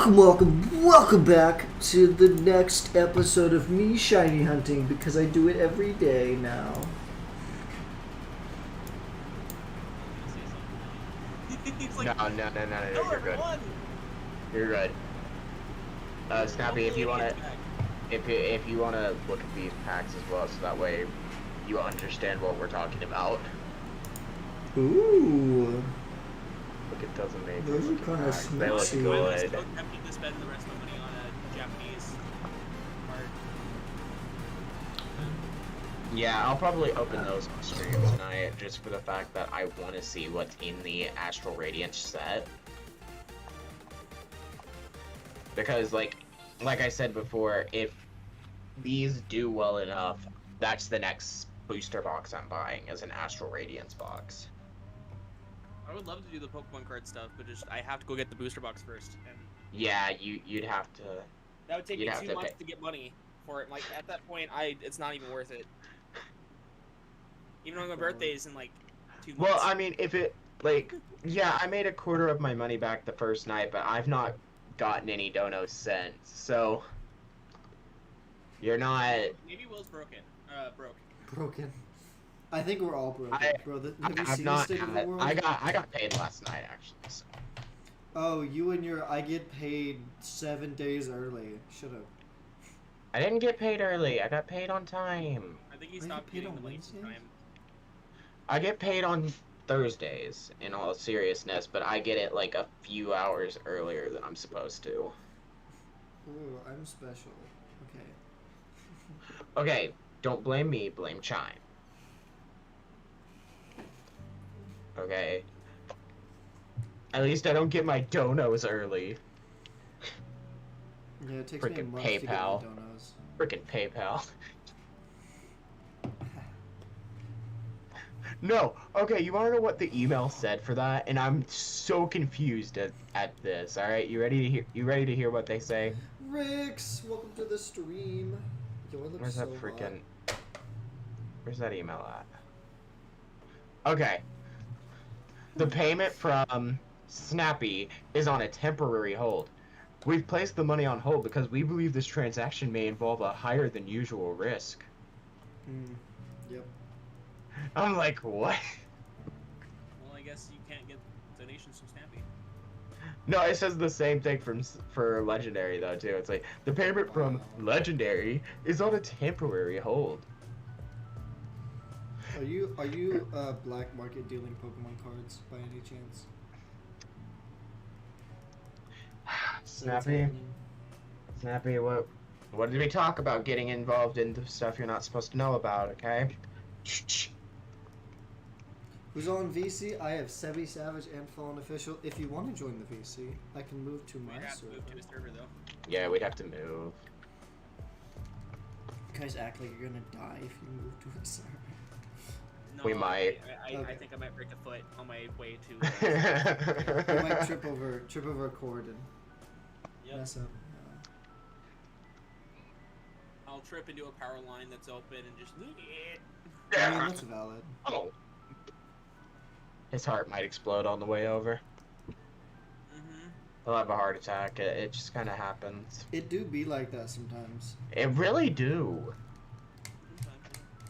Welcome back to the next episode of me Shinyhunting, because I do it every day now. No, you're good. You're good. Snappy, if you wanna look at these packs as well, so that way you understand what we're talking about. Ooh. Look at those amazing. Those are kind of sexy. They look sexy. good. I'm tempted to spend the rest of my money on a Japanese art. Yeah, I'll probably open those on stream tonight, just for the fact that I want to see what's in the Astral Radiance set. Because, like I said before, if these do well enough, that's the next booster box I'm buying, as an Astral Radiance box. I would love to do the Pokemon card stuff, but just I have to go get the booster box first. And Yeah, you'd have to. that would take me You'd 2 have to months pay. to get money for it. Like at that point, it's not even worth it. Even though my birthday is in like 2 months. Well, I mean, if it yeah, I made a quarter of my money back the first night, but I've not gotten any donos since. So you're not. Maybe Will's broke. Broken. I think we're all broken, bro. Have you I've seen not. the state of the world? I got paid last night actually. So. Oh, you and your I get paid 7 days early. Shut up. I didn't get paid early. I got paid on time. I think he Wait, you stopped paid getting on the money Wednesdays? time. I get paid on Thursdays, in all seriousness, but I get it like a few hours earlier than I'm supposed to. Ooh, I'm special. Okay. Okay, don't blame me, blame Chime. Okay. At least I don't get my donos early. Yeah, it takes me a Frickin' month to get my PayPal. donos. Frickin' PayPal. No, okay, you wanna know what the email said for that? And I'm so confused at this, alright? You ready to hear what they say? Rix, welcome to the stream. Yo, I look Where's so that hot. freaking... Where's that email at? Okay. The payment from Snappy is on a temporary hold. We've placed the money on hold because we believe this transaction may involve a higher than usual risk. Yep. I'm like, what? Well, I guess you can't get donations from Snappy. No, it says the same thing for Legendary though too. It's like the payment from Legendary is on a temporary hold. Are you black market dealing Pokemon cards by any chance? Snappy, what did we talk about? Getting involved in the stuff you're not supposed to know about, okay? Who's on VC? I have Sebi Savage and Fallen Official. If you want to join the VC, I can move to my We'd have to server. move to a server though. Yeah, we'd have to move. You guys act like you're gonna die if you move to a server. No, We might. I think I might break a foot on my way to. You might trip over a cord and Yep. mess up. I'll I'll trip into a power line that's open and just. I mean, that's valid. Oh. His heart might explode on the way over. Mm-hmm. He'll have a heart attack. It just kind of happens. It do be like that sometimes. It really do.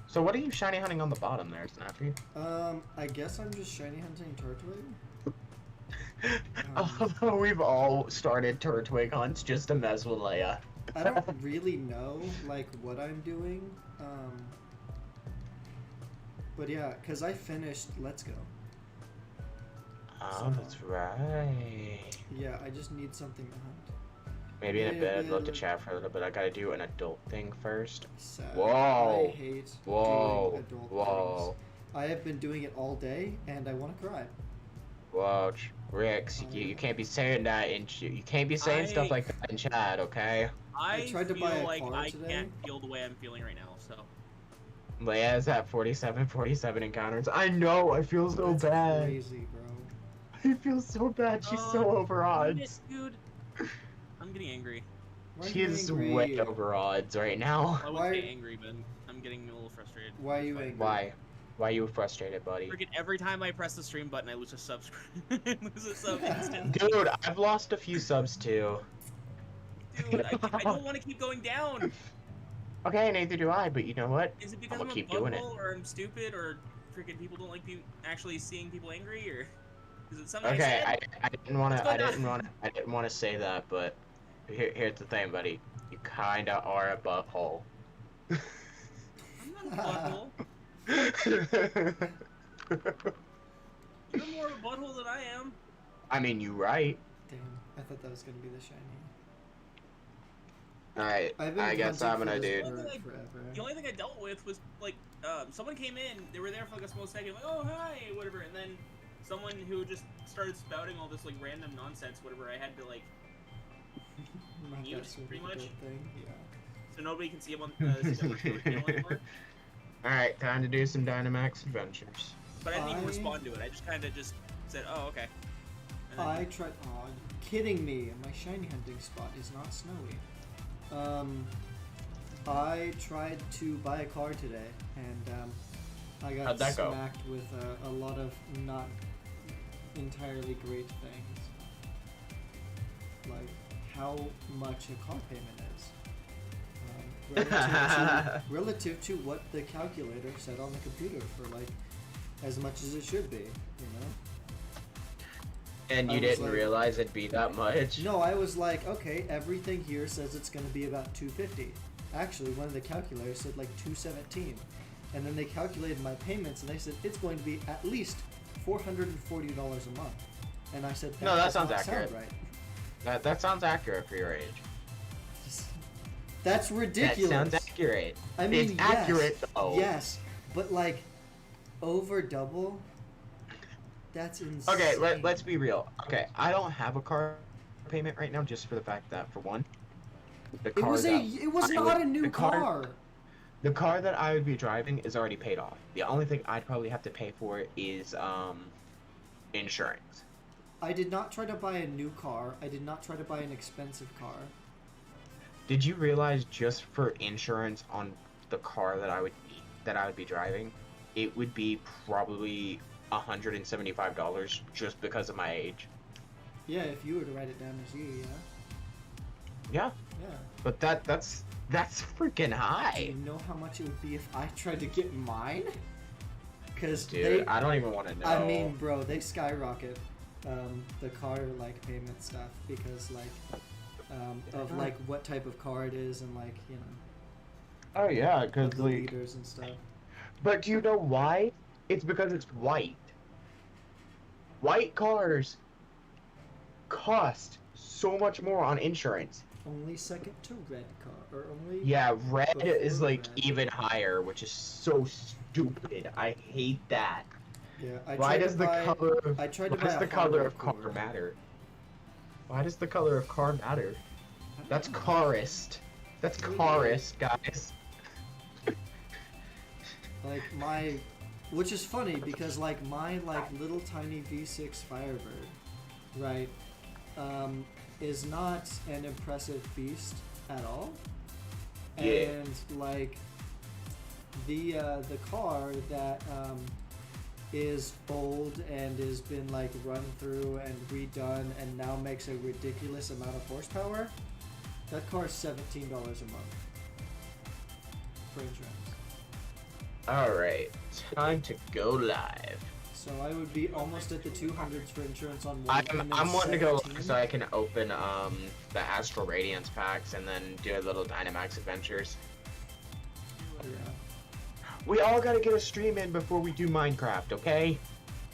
So what are you shiny hunting on the bottom there, Snappy? I guess I'm just shiny hunting Turtwig. Although we've all started Turtwig hunts just to mess with Leia. I don't really know, like, what I'm doing. But yeah, because I finished Let's Go. Oh, So- that's right. Yeah, I just need something to hunt. Maybe in a bit, I'd love to chat for a little bit. I gotta do an adult thing first. Sad. Whoa. I hate Whoa. doing adult Whoa. things. I have been doing it all day, and I want to cry. Whoa, Rix, you can't be saying that you can't be saying stuff like that in chat, okay? I tried to feel buy a like car I today. can't feel the way I'm feeling right now, so. Leia's at 47 encounters. I know, I feel so That's bad. crazy, bro. I feel so bad. She's so over odds. Dude, I'm getting angry. Why are She you is angry? way over odds right now. I Why- wouldn't say angry, but I'm getting a little frustrated. Why are you angry? Why? Why are you frustrated, buddy? Freaking every time I press the stream button, I lose a lose a sub instantly. Dude, I've lost a few subs too. Dude, I don't want to keep going down. Okay, neither do I, but you know what? Is it because I'ma I'm a keep doing it. butthole, or I'm stupid, or freaking people don't like actually seeing people angry, or is it something I Okay, said? I didn't want What's to. I going didn't want to say that, but here's the thing, buddy. You kinda are a butthole. I'm not a butthole. You're more of a butthole than I am. I mean, you right. Damn, I thought that was gonna be the shiny. All right, I've been I guess I'm hunting for gonna this do. bird Like, forever. The only thing I dealt with was like, someone came in, they were there for like a small second, like, oh hi, whatever, and then someone who just started spouting all this like random nonsense, whatever. I had to like, Not mute, that sort of pretty a much. good thing. Yeah. so nobody can see him on see that much of the channel anymore. All right, time to do some Dynamax adventures. But I didn't even I- respond to it. I just kind of just said, oh okay. And then- I tried. Oh, you kidding me? My shiny hunting spot is not snowy. I tried to buy a car today, and I got How'd that go? smacked with a lot of not entirely great things, like how much a car payment is relative to what the calculator said on the computer for like as much as it should be, you know. And I you was didn't like- realize it'd be that much. No, I was like, okay, everything here says it's going to be about 250. Actually, one of the calculators said like 217, and then they calculated my payments and they said it's going to be at least $440 a month. And I said, No, that does sounds not accurate. Sound right. That sounds accurate for your age. That's ridiculous. That sounds accurate. I mean, it's accurate though. Yes, but like over double. That's insane. Okay, let's be real. Okay, I don't have a car payment right now just for the fact that, for one, the It car was that it was I not would- a new the car. The car that I would be driving is already paid off. The only thing I'd probably have to pay for is insurance. I did not try to buy a new car. I did not try to buy an expensive car. Did you realize just for insurance on the car that I would be driving, it would be probably $175 just because of my age? Yeah, if you were to write it down as you, yeah. Yeah, Yeah. but that's freaking Do high. you know how much it would be if I tried to get mine? Because Dude, I don't even want to know. I mean, bro, they skyrocket the car like payment stuff because like of like what type of car it is and like you know Oh yeah, of because the like. liters and stuff. But do you know why? It's because it's white. White cars cost so much more on insurance. Only second to red car or only Yeah, red Before is like red. even higher, which is so stupid. I hate that. Yeah, I Why tried does to the buy, color of I tried to why buy does a the color Honda of car Accord. matter? Why does the color of car matter? I don't That's know. carist. That's carist, guys. Like my, which is funny because like my like little tiny V6 Firebird, right, is not an impressive beast at all, Yeah. And like the car that is old and has been like run through and redone and now makes a ridiculous amount of horsepower, that car is $17 a month for insurance. Alright, time to go live. So I would be almost at the 200s for insurance on one. I'm wanting to go live so I can open the Astral Radiance packs and then do a little Dynamax Adventures. Yeah. We all gotta get a stream in before we do Minecraft, okay?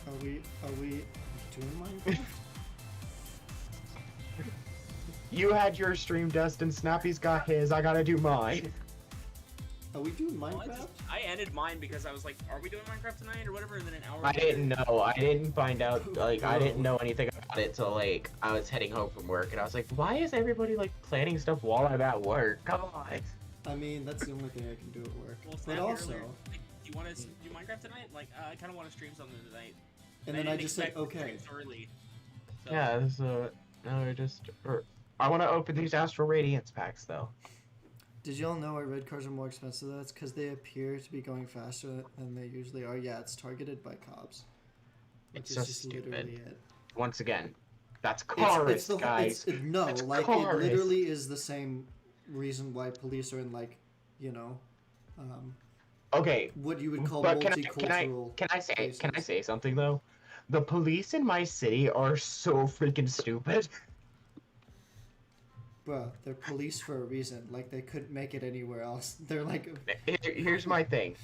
Are we doing Minecraft? You had your stream, Dustin. Snappy's got his. I gotta do mine. Are we doing Well, Minecraft? I ended mine because I was like, are we doing Minecraft tonight or whatever? And then an hour I later- didn't know. I didn't find out. Like, I didn't know anything about it till like I was heading home from work, and I was like, why is everybody like planning stuff while I'm at work? Come on. I mean, that's the only thing I can do at work. Well, But Snap also, earlier, like, do you want to do Minecraft tonight? Like, I kind of want to stream something tonight. and then I didn't just said, expect okay. streams early. So, Yeah. So no, I want to open these Astral Radiance packs though. Did y'all know our red cars are more expensive? That's because they appear to be going faster than they usually are. Yeah, it's targeted by cops. Which It's is so just stupid. literally it. Once again, that's carist, guys. No, It's like carist. it literally is the same reason why police are in like, you know, Okay, what you would call but multicultural. can I places. say something though? The police in my city are so freaking stupid. Bruh, they're police for a reason. Like they couldn't make it anywhere else. They're like, Here's my thing.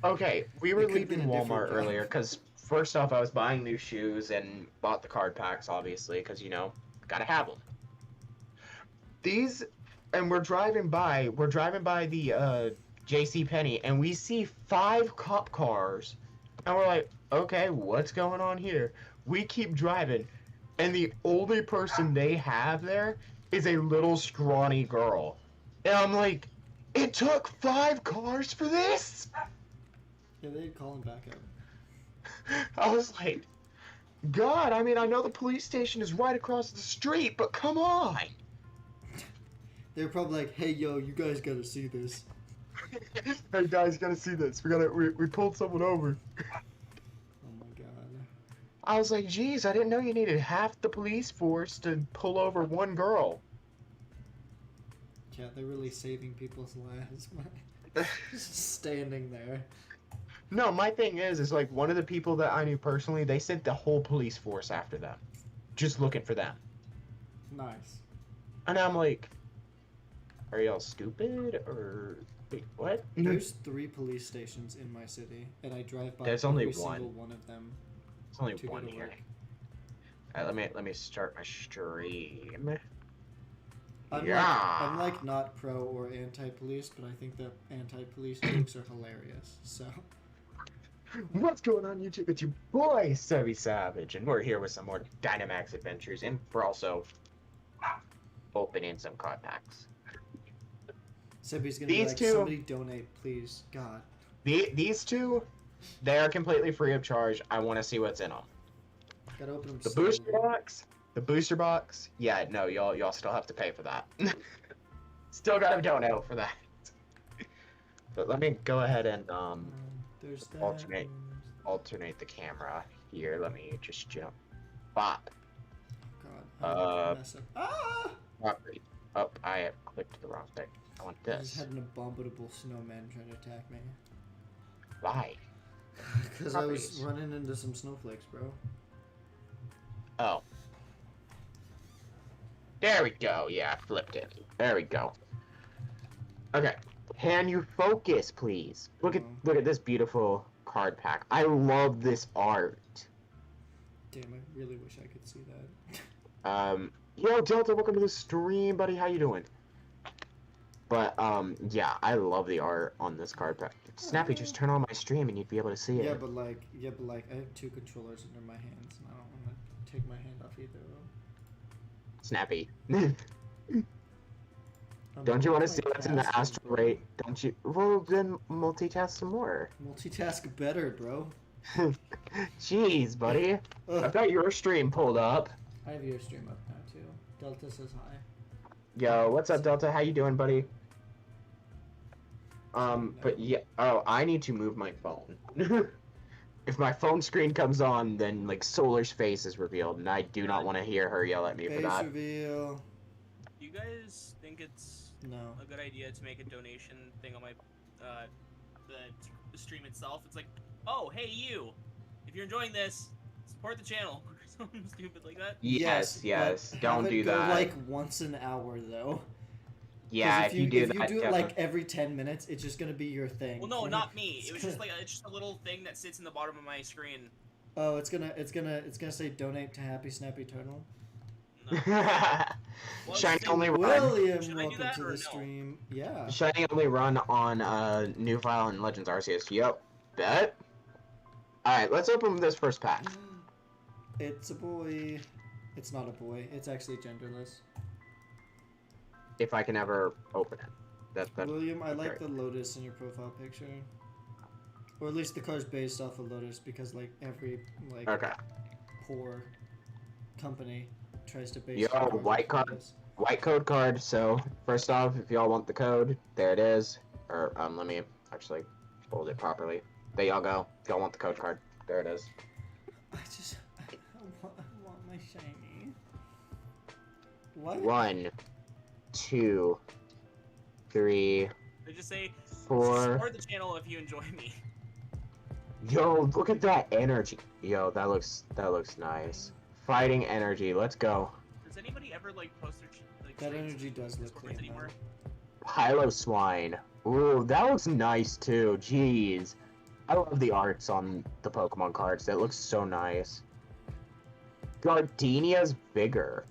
Okay, we were It could've been leaving a different Walmart job. earlier because first off, I was buying new shoes and bought the card packs, obviously, because you know, gotta have them. These, and we're driving by the J.C. Penney, and we see 5 cop cars, and we're like, okay, what's going on here? We keep driving, and the only person they have there is a little scrawny girl, and I'm like, it took 5 cars for this? yeah, they'd call him back up. I was like, God, I mean, I know the police station is right across the street, but come on. They're probably like, hey, yo, you guys gotta see this. Hey guys, you gotta see this. We pulled someone over. Oh my god. I was like, geez, I didn't know you needed half the police force to pull over one girl. Yeah, they're really saving people's lives. Just standing there. No, my thing is like one of the people that I knew personally, they sent the whole police force after them, just looking for them. Nice. And I'm like, are y'all stupid or wait, what? There's 3 police stations in my city, and I drive by There's every only single one. one of them. There's only to go one to here. work. Alright, let me start my stream. I'm like not pro or anti-police, but I think the anti-police jokes are hilarious. So What's going on YouTube? It's your boy Sebi Savage, and we're here with some more Dynamax Adventures, and we're also opening some card packs. Sebby's gonna These be like, two- somebody donate, please. God. These two, they are completely free of charge. I want to see what's in them. Gotta open them The slowly. booster box. Yeah, no, y'all still have to pay for that. Still gotta donate for that. But let me go ahead and There's that. alternate the camera here. Let me just jump. Bop. God. I'm mess up. Ah! Property. Oh, I have clicked the wrong thing. I want I just this. had an abominable snowman trying to attack me. Why? Because I was Properties. running into some snowflakes, bro. Oh. There we go. Yeah, I flipped it. There we go. Okay. Can you focus, please? Look at this beautiful card pack. I love this art. Damn, I really wish I could see that. Yo, Delta, welcome to the stream, buddy. How you doing? But, yeah, I love the art on this card pack. Snappy, just turn on my stream and you'd be able to see it. Yeah, but like, I have 2 controllers under my hands, and I don't want to take my hand off either of them. Snappy. I'm Don't you want to see multitasking, what's in the astral bro. rate? Don't you? Well, then multitask some more. Multitask better, bro. Jeez, buddy. Ugh. I've got your stream pulled up. I have your stream up now too. Delta says hi. Yo, what's up, Delta? How you doing, buddy? But yeah. Oh, I need to move my phone. If my phone screen comes on, then like Solar's face is revealed, and I do not want to hear her yell at me for Face that. reveal. Do you guys think it's No. a good idea to make a donation thing on my the stream itself? It's like, oh, hey you, if you're enjoying this, support the channel or something stupid like that. Yes, yes. but Don't have do it go that. like once an hour though. Yeah, if you do that, do it like every 10 minutes, it's just gonna be your thing. Well, no, not me. It was just like it's just a little thing that sits in the bottom of my screen. Oh, it's gonna say donate to Happy Snappy Turtle. No. Shiny only run. William, Should I do welcome that to or the no? stream. Yeah. Shiny only run on New File and Legends Arceus. Yep. Bet. Alright, let's open this first pack. It's a boy. It's not a boy. It's actually genderless. If I can ever open it. That William, I like great. the lotus in your profile picture. Or at least the car's based off of lotus because like every like Okay. poor company tries to base Yo, their cars white off of card. lotus. White code card, so first off, if y'all want the code, there it is. Or, let me actually hold it properly. There y'all go. If y'all want the code card, there it is. I want my shiny. What? 1, 2, 3, They just say 4. support the channel if you enjoy me. Yo, look at that energy. Yo, that looks nice. Fighting energy, let's go. Does anybody ever like post their like That streams energy does on look Discord clean anymore? though. Hilo Swine. Ooh, that looks nice too. Jeez. I love the arts on the Pokemon cards. That looks so nice. Gardenia's bigger.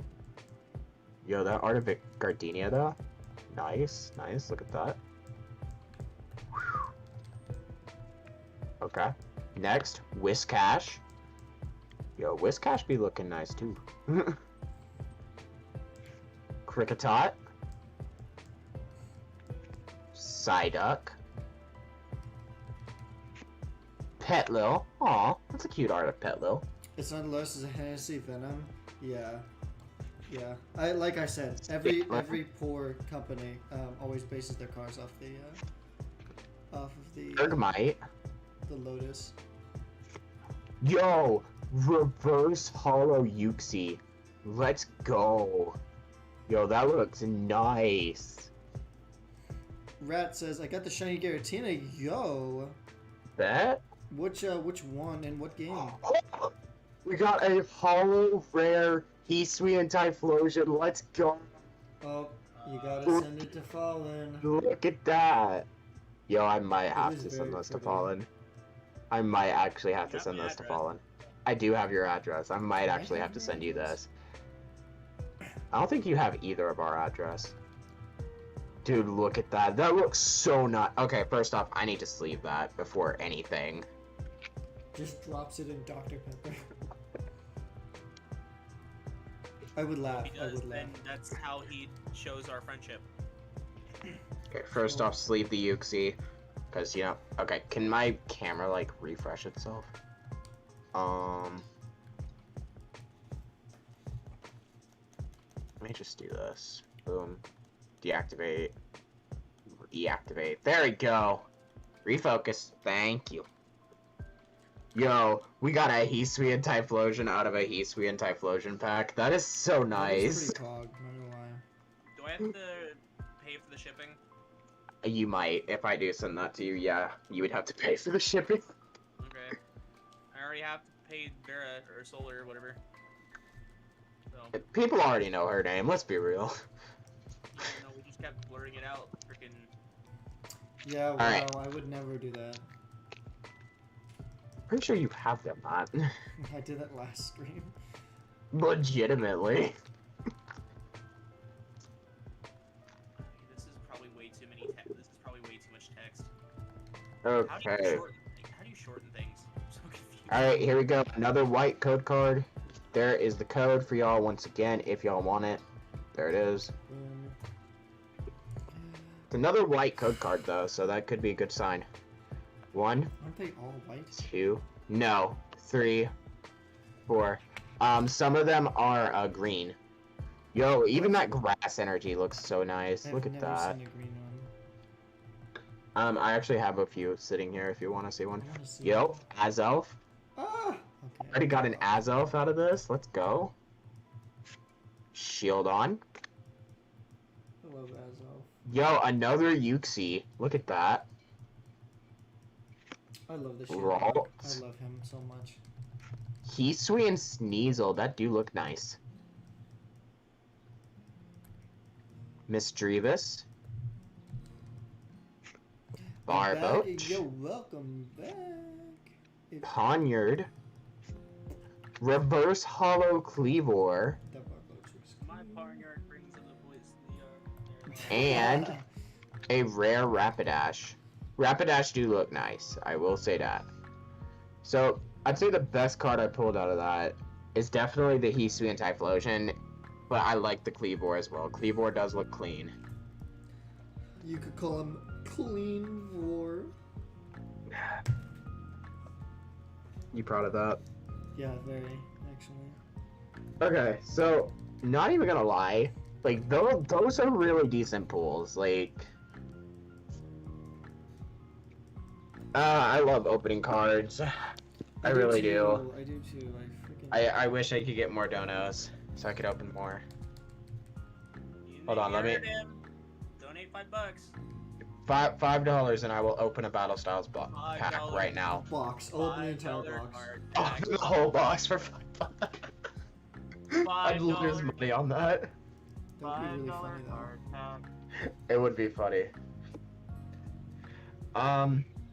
Yo, that art of Gardenia though. Nice, nice. Look at that. Whew. Okay. Next, Whiscash. Yo, Whiscash be looking nice too. Kricketot. Psyduck. Petlil. Aw, that's a cute art of Petlil. It's not lotus, it's a Hennessy Venom. Yeah. Yeah. Like I said, every poor company always bases their cars off of the Bergmite. the lotus. Yo, reverse hollow Uxie. Let's go. Yo, that looks nice. Rat says, I got the shiny Giratina. Yo. Bet? Which one and what game? We got a hollow rare Heatsuite and Typhlosion. Let's go. Oh, you gotta send it to Fallen. Look at that. Yo, I might have is to very send this to pretty. Fallen. I might actually have to You have send my this to address. Fallen. I do have your address. I might actually have to send you this. I don't think you have either of our address. Dude, look at that. That looks so nice. Okay, first off, I need to sleeve that before anything. Just drops it in Dr. Pepper. I would laugh. I Because would laugh. then that's how he shows our friendship. Okay, first off, sleeve the Uxie. Because, you know, okay, can my camera, like, refresh itself? Let me just do this. Boom. Deactivate. Deactivate. There we go. Refocus. Thank you. Yo, we got a Heatsuite and Typhlosion out of a Heatsuite and Typhlosion pack. That is so That nice. was pretty pog, not gonna lie. Do I have to pay for the shipping? You might. If I do send that to you, yeah. You would have to pay for the shipping. Okay. I already have to pay Vera or Solar or whatever. So, People already know her name, let's be real. no, we just kept blurring it out. Freaking. Yeah, well, Alright. I would never do that. Pretty sure you have them, Matt. I did that last stream. Legitimately. This is probably way too many. This is probably way too much text. Okay. How do you shorten things? I'm so confused. Alright, here we go. Another white code card. There is the code for y'all once again, if y'all want it. There it is. It's another white code card, though, so that could be a good sign. 1, Aren't they all white? 2, no, 3, 4. Some of them are green. Yo, even that grass energy looks so nice. I've Look at never that. seen a green I actually have a few sitting here if you want to see one. I wanna see Yo, one. Azelf. Ah! Okay. Already got an Azelf out of this. Let's go. Shield on. I love Azov. Yo, another Yuxi. Look at that. I love the shield. Ralt. I love him so much. Hisui and Sneasel. That do look nice. Misdreavus. Barboach. You're welcome back. Poniard. Reverse Hollow Cleavor. That Barboach looks My barnyard brings in the boys to the yard. And a rare Rapidash. Rapidash do look nice, I will say that. So, I'd say the best card I pulled out of that is definitely the Hisui and Typhlosion, but I like the Cleavor as well. Cleavor does look clean. You could call him Clean War. You proud of that? Yeah, very, actually. Okay, so, not even gonna lie, like, those are really decent pulls, like... I love opening cards. I really do. I do too. I wish I could get more donos so I could open more. Hold on, let me. Donate $5. $5 and I will open a Battle Styles pack $5 right now. Box. I'll open the entire $5 box. card Oh, pack. the whole box for $5. I'd lose $5 money on that. That would be really $5 funny though. card pack. It would be funny.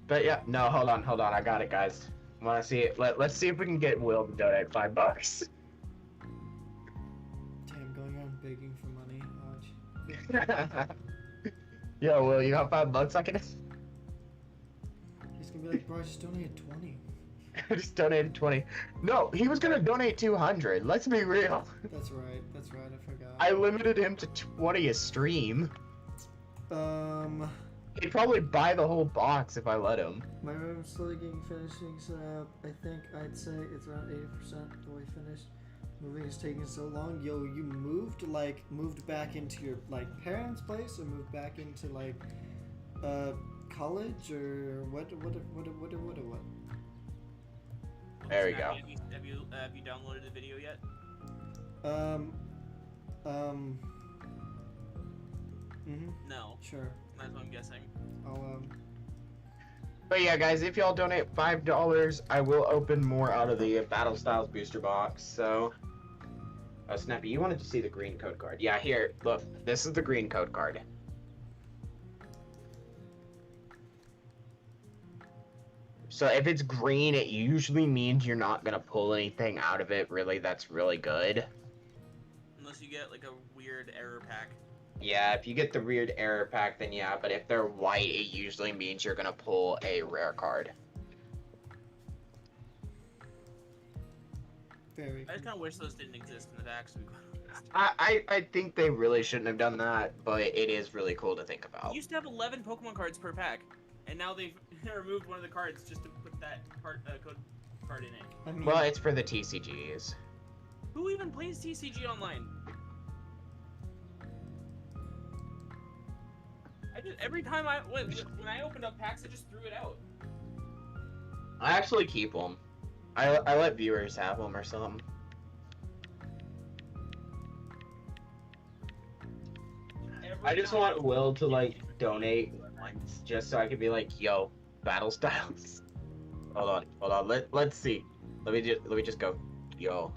But yeah, no, hold on, I got it, guys. Want to see it? Let's see if we can get Will to donate $5. Damn, going around begging for money. Ouch. Yo, Will, you got $5 I can... He's gonna be like, bro, I just donated 20. I just donated 20. No, he was gonna donate 200. Let's be real. That's right, I forgot. I limited him to 20 a stream. He'd probably buy the whole box if I let him. My room's slowly getting finished being set up. I think I'd say it's around 80% the way finished. Moving is taking so long. Yo, you moved back into your parents' place, or moved back into college, or what? There we go. Have you downloaded the video yet? No. Sure. That's what I'm guessing. I'll But yeah, guys, if y'all donate $5, I will open more out of the Battle Styles booster box. So, oh, Snappy, you wanted to see the green code card? Yeah, here, look, this is the green code card. So if it's green, it usually means you're not gonna pull anything out of it. Really, that's really good. Unless you get a weird error pack. Yeah, if you get the weird error pack, then yeah, but if they're white, it usually means you're gonna pull a rare card. very. I just kind of wish those didn't exist in the packs. To be quite honest. I think they really shouldn't have done that, but it is really cool to think about. You used to have 11 Pokemon cards per pack, and now they've removed one of the cards just to put that code card in it. I mean, Well, it's for the TCGs. Who even plays TCG online? Every time when I opened up packs, I just threw it out. I actually keep them. I let viewers have them or something. I just want Will to donate once, just so I could be like, yo, Battle Styles. Hold on. Let's see. Let me just go, yo.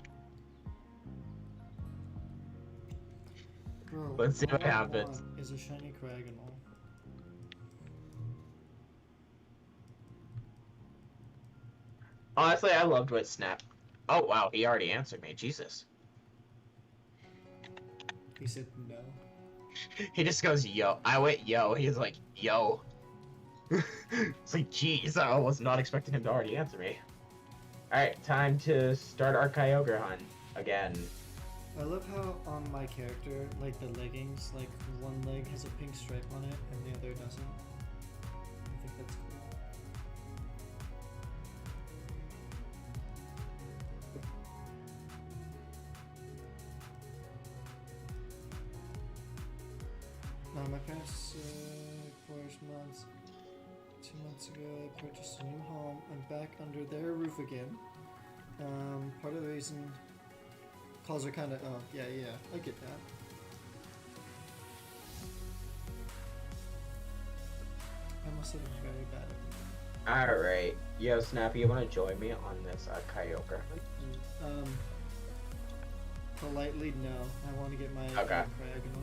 bro, Let's see what all I happens. want is a shiny Kraganol. Honestly, I loved what Snap. Oh wow, he already answered me. Jesus. He said no. He just goes, yo. I went, yo. He's like, yo. It's like, jeez, I was not expecting him to already answer me. Alright, time to start our Kyogre hunt again. I love how on my character, the leggings, one leg has a pink stripe on it and the other doesn't. I think that's cool. My parents, 4 months. months ago, I purchased a new home. I'm back under their roof again. Part of the reason calls are kind of. Oh, yeah, I get that. I must have been very bad at it. Alright. Yo, Snappy, you want to join me on this karaoke? Politely, no. I want to get my Okay. diagonal.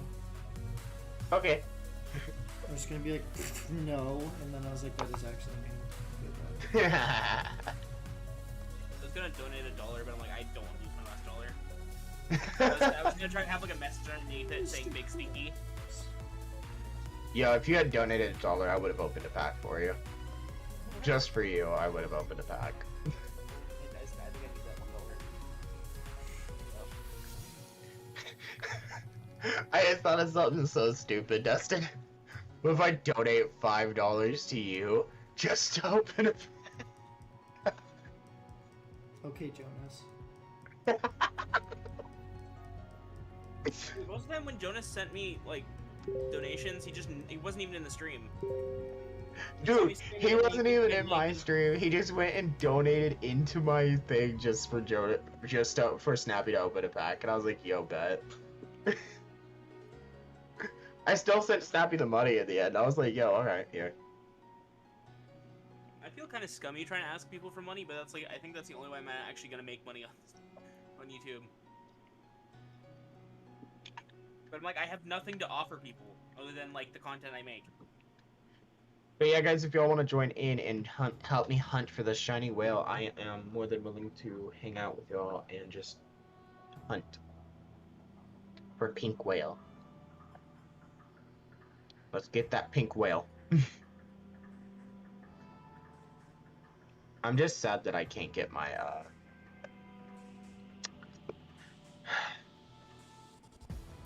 Okay. I was gonna be like, no, and then I was like, that is actually mean. I was gonna donate $1, but I'm like, I don't want to use my last dollar. I was gonna try to have like a message underneath it saying Big Stinky. Yo, if you had donated $1, I would have opened a pack for you. Just for you, I would have opened a pack. Hey guys, I think I need that $1. I just thought of something so stupid, Dustin. What if I donate $5 to you just to open a Okay, Jonas. Most of the time when Jonas sent me like donations, he wasn't even in the stream. Dude, he wasn't even in my stream. He just went and donated into my thing just for for Snappy to open a pack, and I was like, yo, bet. I still sent Snappy the money at the end. I was like, yo, alright, here. I feel kind of scummy trying to ask people for money, but that's like I think that's the only way I'm actually gonna make money on YouTube. But I'm like, I have nothing to offer people other than like the content I make. But yeah, guys, if y'all want to join in and help me hunt for the shiny whale, I am more than willing to hang out with y'all and just hunt for pink whale. Let's get that pink whale. I'm just sad that I can't get my,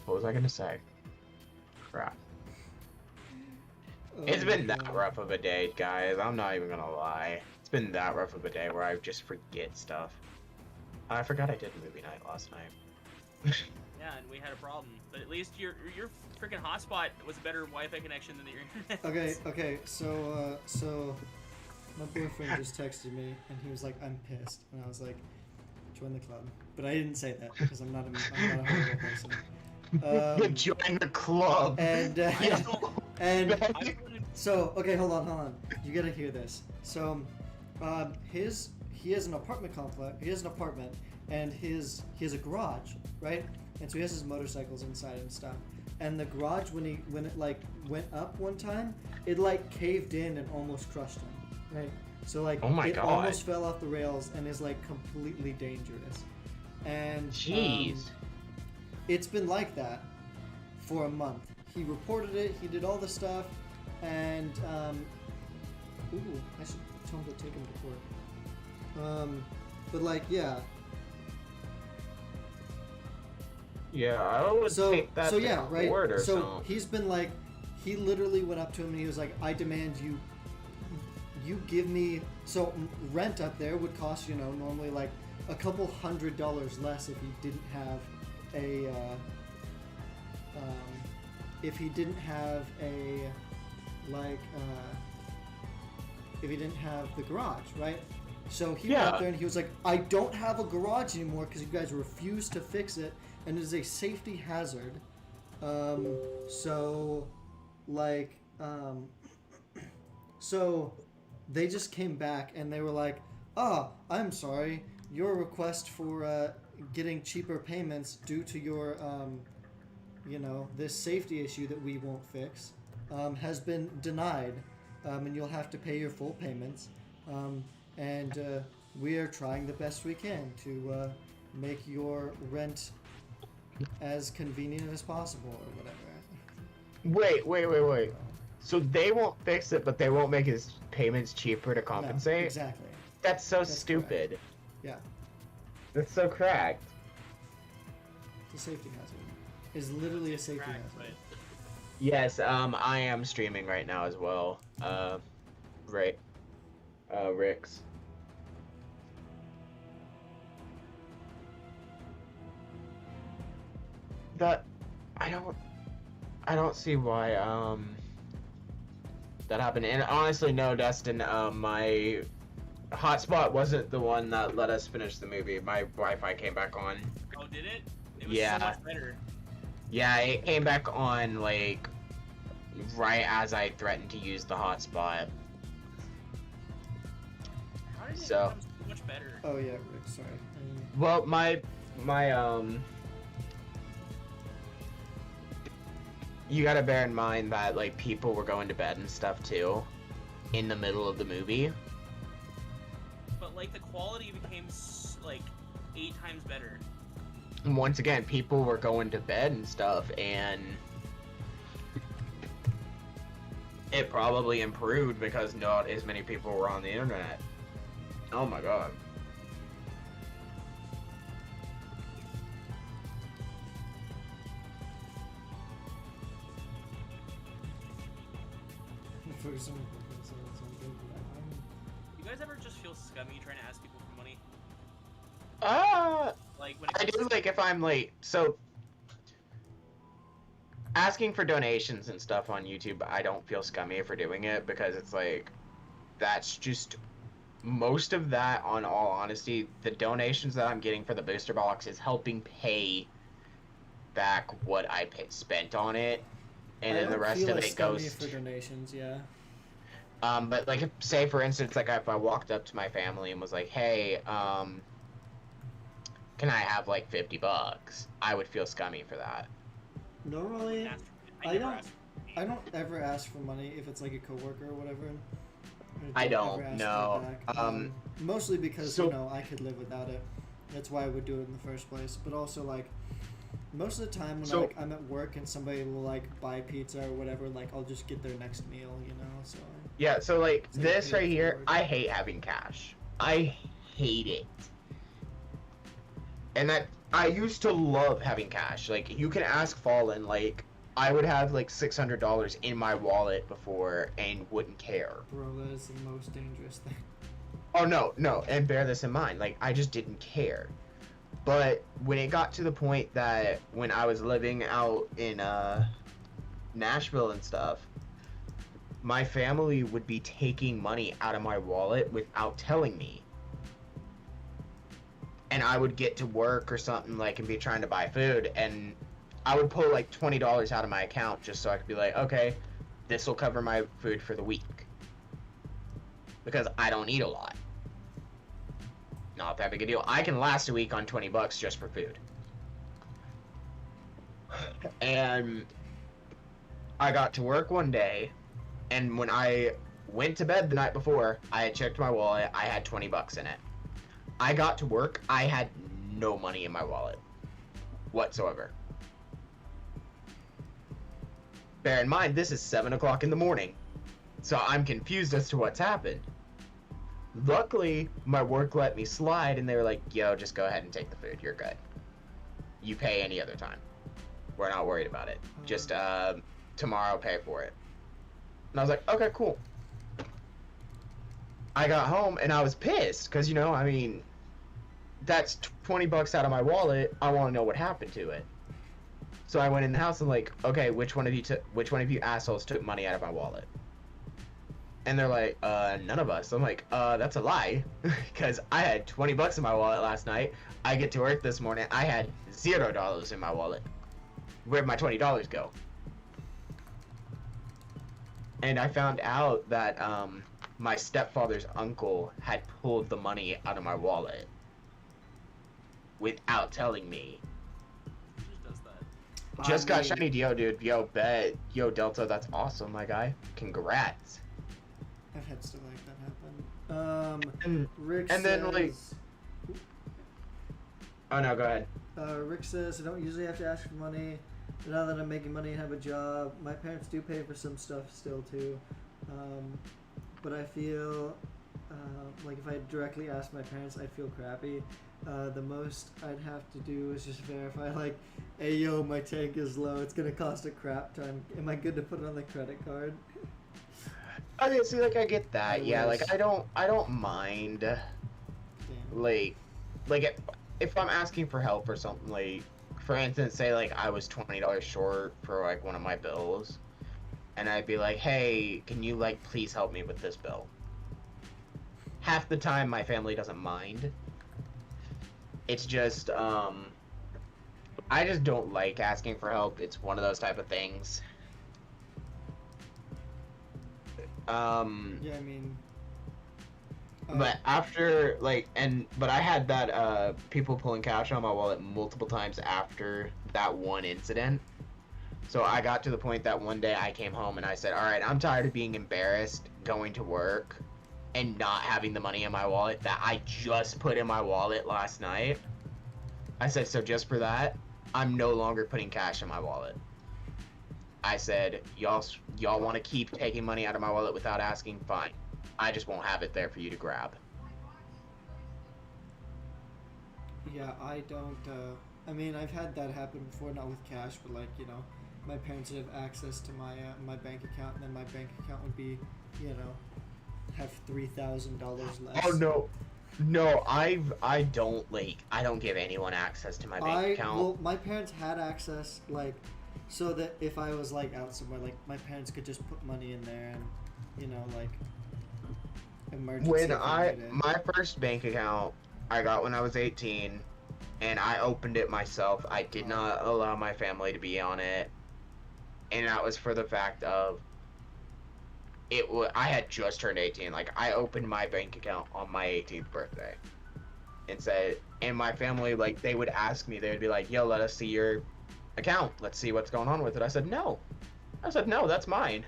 What was I gonna say? Crap. Oh It's been my that God. rough of a day, guys. I'm not even gonna lie. It's been that rough of a day where I just forget stuff. I forgot I did movie night last night. Yeah, and we had a problem. But at least your freaking hotspot was a better Wi-Fi connection than your internet. Okay, so my boyfriend just texted me and he was like, I'm pissed. And I was like, join the club. But I didn't say that because I'm not a horrible person. Join the club. And Yo, and man. so okay, hold on. You gotta hear this. So, he has an apartment complex. He has an apartment, and he has a garage, right? And so he has his motorcycles inside and stuff. And the garage, when it like went up one time, it like caved in and almost crushed him, right? So like Oh my it God. almost fell off the rails and is like completely dangerous. And Jeez. it's been like that for a month. He reported it. He did all the stuff, and ooh, I should tell him to take him to court. But like, yeah. Yeah, I would take that to yeah, right. court or So something. he's been like, he literally went up to him and he was like, I demand you give me, so rent up there would cost, normally like a couple $100 less if he didn't have a if he didn't have the garage, right? So he went up there and he was like, I don't have a garage anymore because you guys refuse to fix it and it is a safety hazard. So they just came back and they were like, oh, I'm sorry, your request for getting cheaper payments due to your this safety issue that we won't fix has been denied, and you'll have to pay your full payments, and we are trying the best we can to make your rent as convenient as possible or whatever. Wait. So they won't fix it, but they won't make his payments cheaper to compensate? No, exactly. That's so That's stupid. correct. Yeah, That's so cracked. it's a safety hazard. It's literally a safety Correct, hazard. but Yes, I am streaming right now as well. Rick's. That I don't see why that happened. And honestly, no, Destin, my hotspot wasn't the one that let us finish the movie. My Wi-Fi came back on. Oh, did it? It was Yeah. so much better. Yeah, it came back on, like, right as I threatened to use the hotspot. How did it So- become so much better? Oh yeah, Rick. Sorry. Well, my you gotta bear in mind that, like, people were going to bed and stuff, too, in the middle of the movie. But like the quality became like 8 times better. And once again, people were going to bed and stuff, and it probably improved because not as many people were on the internet. Oh my god. For some You guys ever just feel scummy trying to ask people for money? Like when it I comes do, to- like, if I'm late. So, asking for donations and stuff on YouTube, I don't feel scummy for doing it because it's like, that's just, most of that, on all honesty, the donations that I'm getting for the booster box is helping pay back what I spent on it, and then the rest of it goes. for donations. Yeah. But like, say for instance, like if I walked up to my family and was like, "Hey, can I have like $50?" I would feel scummy for that. Normally, ask for- I never don't- ask for money. I don't ever ask for money if it's like a coworker or whatever. I ever don't, ask for no. it back. Mostly because So- you know I could live without it. That's why I would do it in the first place. But also like, most of the time when So- I'm at work and somebody will like buy pizza or whatever, like I'll just get their next meal, you know. So Yeah, so like It's like this paid right here, forward. I hate having cash. I hate it. And that I used to love having cash. Like, you can ask Fallen, like, I would have like $600 in my wallet before and wouldn't care. bro, that is the most dangerous thing. Oh no, and bear this in mind, like, I just didn't care. But when it got to the point that when I was living out in Nashville and stuff, my family would be taking money out of my wallet without telling me. And I would get to work or something, like, and be trying to buy food, and I would pull like $20 out of my account just so I could be like, okay, this will cover my food for the week. Because I don't eat a lot. Not that big a deal. I can last a week on $20 just for food. And I got to work one day, and when I went to bed the night before, I had checked my wallet, I had $20 in it. I got to work, I had no money in my wallet whatsoever. Bear in mind, this is 7 o'clock in the morning, so I'm confused as to what's happened. Luckily, my work let me slide, and they were like, yo, just go ahead and take the food, you're good. You pay any other time. We're not worried about it. Just, tomorrow pay for it. And I was like, okay, cool. I got home, and I was pissed, because, you know, I mean, that's $20 out of my wallet, I want to know what happened to it. So I went in the house and like, okay, which one of you assholes took money out of my wallet? And they're like, none of us. I'm like, that's a lie, because I had $20 in my wallet last night. I get to work this morning, I had $0 in my wallet. Where'd my $20 go? And I found out that my stepfather's uncle had pulled the money out of my wallet without telling me. Who just does that? Just got shiny Dio, dude. Yo, bet. Yo, Delta, that's awesome, my guy. Congrats. I've had stuff like that happen. And, Rick and says, then, like... Oh, no, go ahead. Rick says, I don't usually have to ask for money, but now that I'm making money and have a job, my parents do pay for some stuff still, too. But I feel like if I directly asked my parents, I'd feel crappy. The most I'd have to do is just verify, like, hey, yo, my tank is low. It's going to cost a crap ton. Am I good to put it on the credit card? Okay, see, like, I get that. I Yeah, wish. like, I don't mind, Damn. like if I'm asking for help or something, like, for instance, say, like, I was $20 short for, like, one of my bills, and I'd be like, hey, can you, like, please help me with this bill? Half the time, my family doesn't mind. It's just, I just don't like asking for help. It's one of those type of things. Yeah, I mean. But after, like, but I had that, people pulling cash on my wallet multiple times after that one incident. So I got to the point that one day I came home and I said, alright, I'm tired of being embarrassed going to work and not having the money in my wallet that I just put in my wallet last night. I said, so just for that, I'm no longer putting cash in my wallet. I said, y'all want to keep taking money out of my wallet without asking? Fine. I just won't have it there for you to grab. Yeah, I don't, I mean, I've had that happen before, not with cash, but like, you know, my parents would have access to my bank account, and then my bank account would be, you know, have $3,000 less. Oh no, I don't give anyone access to my bank account. Well, my parents had access, like, so that if I was like out somewhere, like my parents could just put money in there, and you know, like emergency. When my first bank account I got when I was 18, and I opened it myself. I did not allow my family to be on it, and that was for the fact of I had just turned 18. Like, I opened my bank account on my 18th birthday, and my family, like, they would ask me, they would be like, yo, let us see your account, let's see what's going on with it. I said no, that's mine,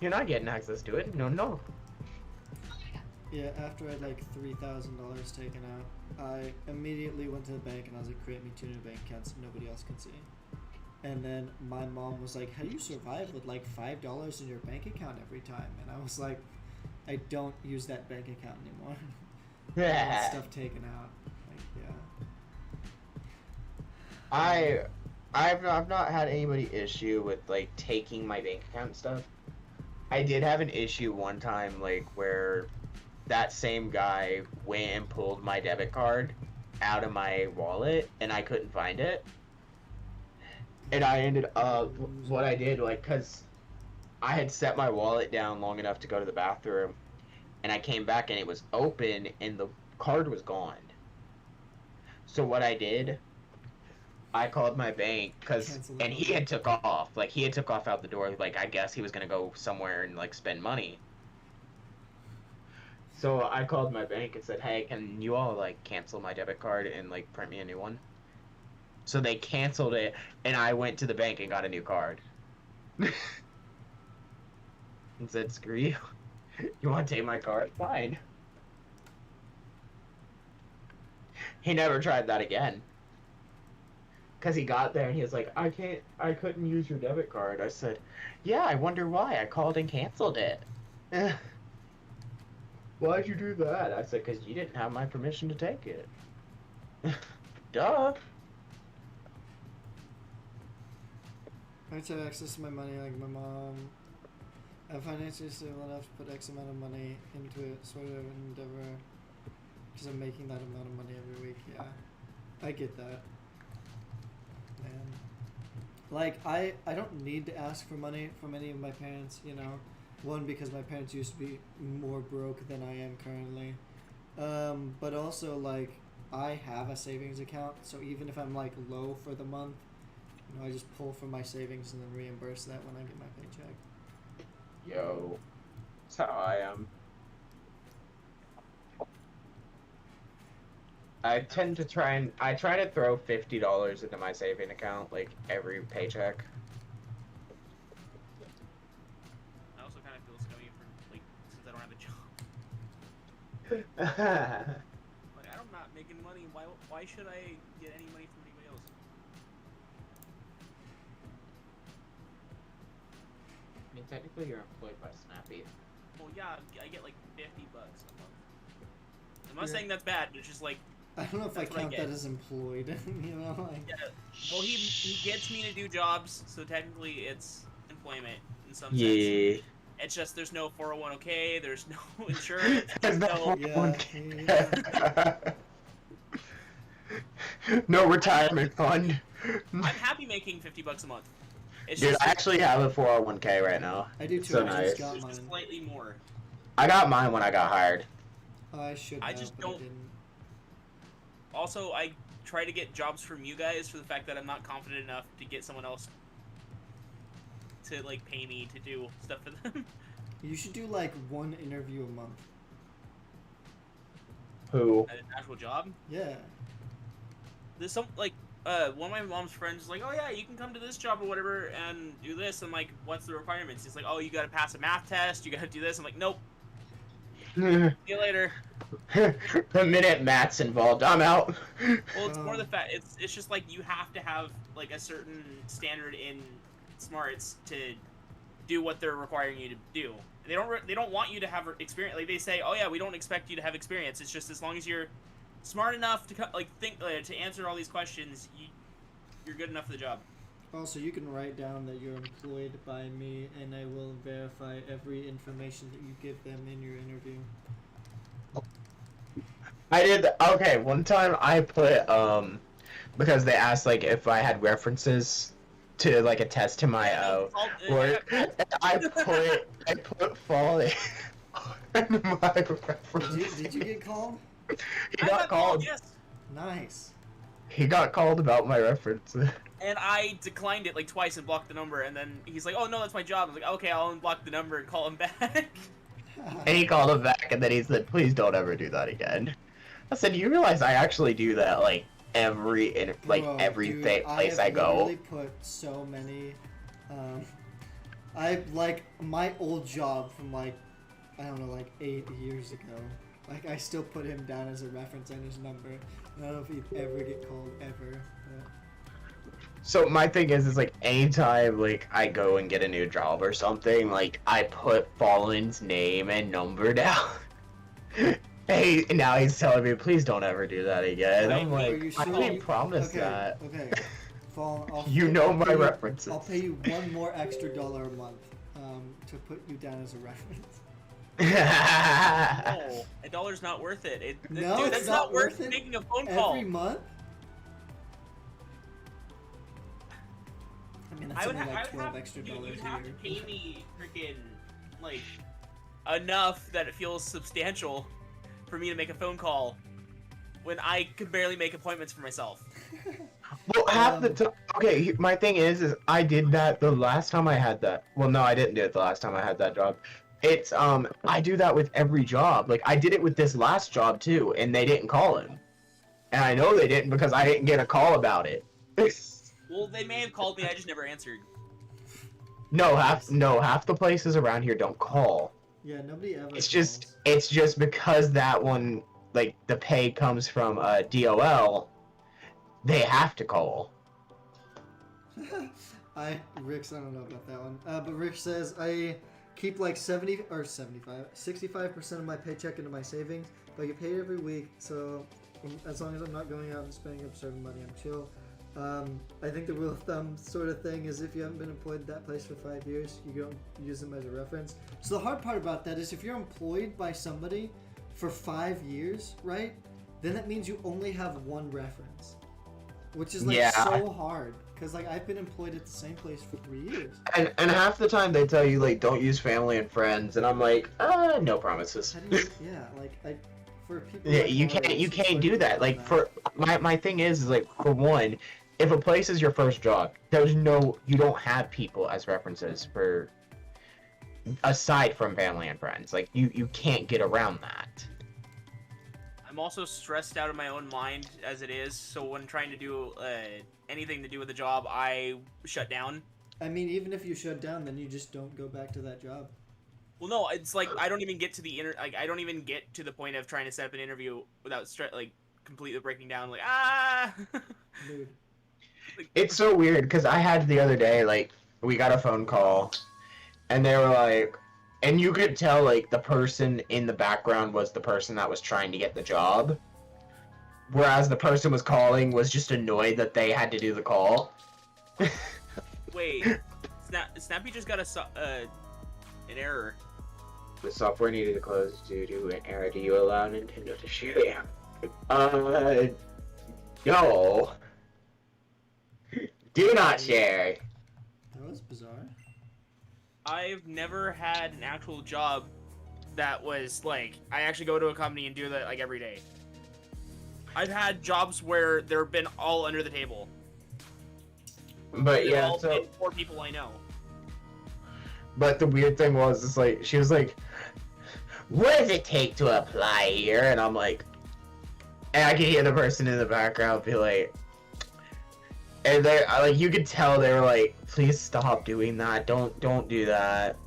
you're not getting access to it. No. Yeah, after I had like $3,000 taken out, I immediately went to the bank and I was like, create me 2 new bank accounts so nobody else can see. And then my mom was like, how do you survive with like $5 in your bank account every time? And I was like, I don't use that bank account anymore. I want stuff taken out. Like, yeah. I've not had anybody issue with like taking my bank account and stuff. I did have an issue one time, like, where that same guy went and pulled my debit card out of my wallet and I couldn't find it. And I ended up, what I did, like, cause I had set my wallet down long enough to go to the bathroom, and I came back and it was open and the card was gone. So what I did, I called my bank, and he had took off out the door, like, I guess he was gonna go somewhere and, like, spend money. So I called my bank and said, hey, can you all, like, cancel my debit card and, like, print me a new one? So they canceled it, and I went to the bank and got a new card. And said, screw you. You want to take my card? Fine. He never tried that again. Because he got there and he was like, I couldn't use your debit card. I said, yeah, I wonder why. I called and canceled it. Why'd you do that? I said, because you didn't have my permission to take it. Duh. I have access to my money, like my mom. I'm financially stable enough to put X amount of money into it, sort of endeavor, because I'm making that amount of money every week. Yeah, I get that. Man, like I don't need to ask for money from any of my parents. You know, one, because my parents used to be more broke than I am currently, but also like I have a savings account, so even if I'm like low for the month, you know, I just pull from my savings and then reimburse that when I get my paycheck. Yo, that's how I am. I tend to try to throw $50 into my saving account, like, every paycheck. I also kind of feel scummy for, like, since I don't have a job. Like, I'm not making money. Why should I get any money from anybody else? I mean, technically you're employed by Snappy. Well, yeah, I get like $50 a month. I'm not saying that's bad, but it's just like, I don't know if I count that as employed. You know, like. Yeah. Well, he gets me to do jobs, so technically it's employment in some Yeah. sense. It's just there's no 401k, there's no insurance, There's no 401k. No retirement fund. I'm happy making $50 a month. It's Dude, just I actually have a 401k right now. I do too. So I nice. just got just mine. slightly more. I got mine when I got hired. Oh, I should I have, just but I don't- didn't. Also, I try to get jobs from you guys for the fact that I'm not confident enough to get someone else to like pay me to do stuff for them. You should do like one interview a month. Who? At an actual job. Yeah. There's some like one of my mom's friends is like, oh yeah, you can come to this job or whatever and do this. I'm like, what's the requirements? He's like, oh, you gotta pass a math test. You gotta do this. I'm like, nope. See you later. The minute Matt's involved, I'm out. Well, it's more the fact it's just like you have to have like a certain standard in smarts to do what they're requiring you to do. They don't want you to have experience. Like they say, oh yeah, we don't expect you to have experience. It's just as long as you're smart enough to like think to answer all these questions, you're good enough for the job. Also, you can write down that you're employed by me, and I will verify every information that you give them in your interview. I did. Okay, one time I put because they asked like if I had references to like attest to my work. I put falling in my reference. Did you get called? He got called. Yes. Nice. He got called about my reference. And I declined it like twice and blocked the number, and then he's like, "Oh no, that's my job." I was like, "Okay, I'll unblock the number and call him back." And he called him back, and then he said, "Please don't ever do that again." I said, "You realize I actually do that like every place I go." I really put so many. I like my old job from like I don't know, like 8 years ago. Like I still put him down as a reference and his number. I don't know if he'd ever get called ever. But... So my thing is like anytime like I go and get a new job or something, like I put Fallen's name and number down. Hey, now he's telling me, please don't ever do that again. I'm like, sure I didn't promise that. Okay, Fallen, You know my references. I'll pay you one more extra $1 a month to put you down as a reference. No, $1's not worth it. No, dude, it's that's not worth it making a phone call. Every month? I mean, that's only like 12 extra dollars You'd a have to year. pay me freaking like enough that it feels substantial for me to make a phone call when I could barely make appointments for myself. Well, half the time. Okay, my thing is I did that the last time I had that. Well, no, I didn't do it the last time I had that job. It's I do that with every job. Like I did it with this last job too, and they didn't call him, and I know they didn't because I didn't get a call about it. Well, they may have called me. I just never answered. No, half the places around here don't call. Yeah, nobody ever. It's just because that one, like the pay comes from DOL, they have to call. Rick's, I don't know about that one. But Rick says I keep like 65% of my paycheck into my savings, but I get paid every week, so as long as I'm not going out and spending absurd money, I'm chill. I think the rule of thumb sort of thing is if you haven't been employed at that place for 5 years, you don't use them as a reference. So the hard part about that is if you're employed by somebody for 5 years, right? Then that means you only have one reference, which is like so hard. Because like I've been employed at the same place for 3 years. And half the time they tell you like don't use family and friends, and I'm like, no promises. How do you, yeah, like for people. Yeah, like you can't do that. Like for my thing is like for one, if a place is your first job, you don't have people as references for aside from family and friends. Like you can't get around that. I'm also stressed out of my own mind as it is, so when trying to do anything to do with the job, I shut down. I mean, even if you shut down, then you just don't go back to that job. Well, no, it's like I don't even get to the I don't even get to the point of trying to set up an interview without completely breaking down. Like Dude. It's so weird because I had the other day like we got a phone call, and they were like. And you could tell, like, the person in the background was the person that was trying to get the job. Whereas the person was calling was just annoyed that they had to do the call. Wait, Snappy just got an error. The software needed to close due to an error. Do you allow Nintendo to share? Yeah. No. Do not share. Oh, that's bizarre. I've never had an actual job that was like I actually go to a company and do that like every day. I've had jobs where they've been all under the table. But They've yeah, all so been 4 people I know. but the weird thing was, it's like she was like, "What does it take to apply here?" And I'm like, and I could hear the person in the background be like, and they like you could tell they were like, "Please stop doing that. Don't do that.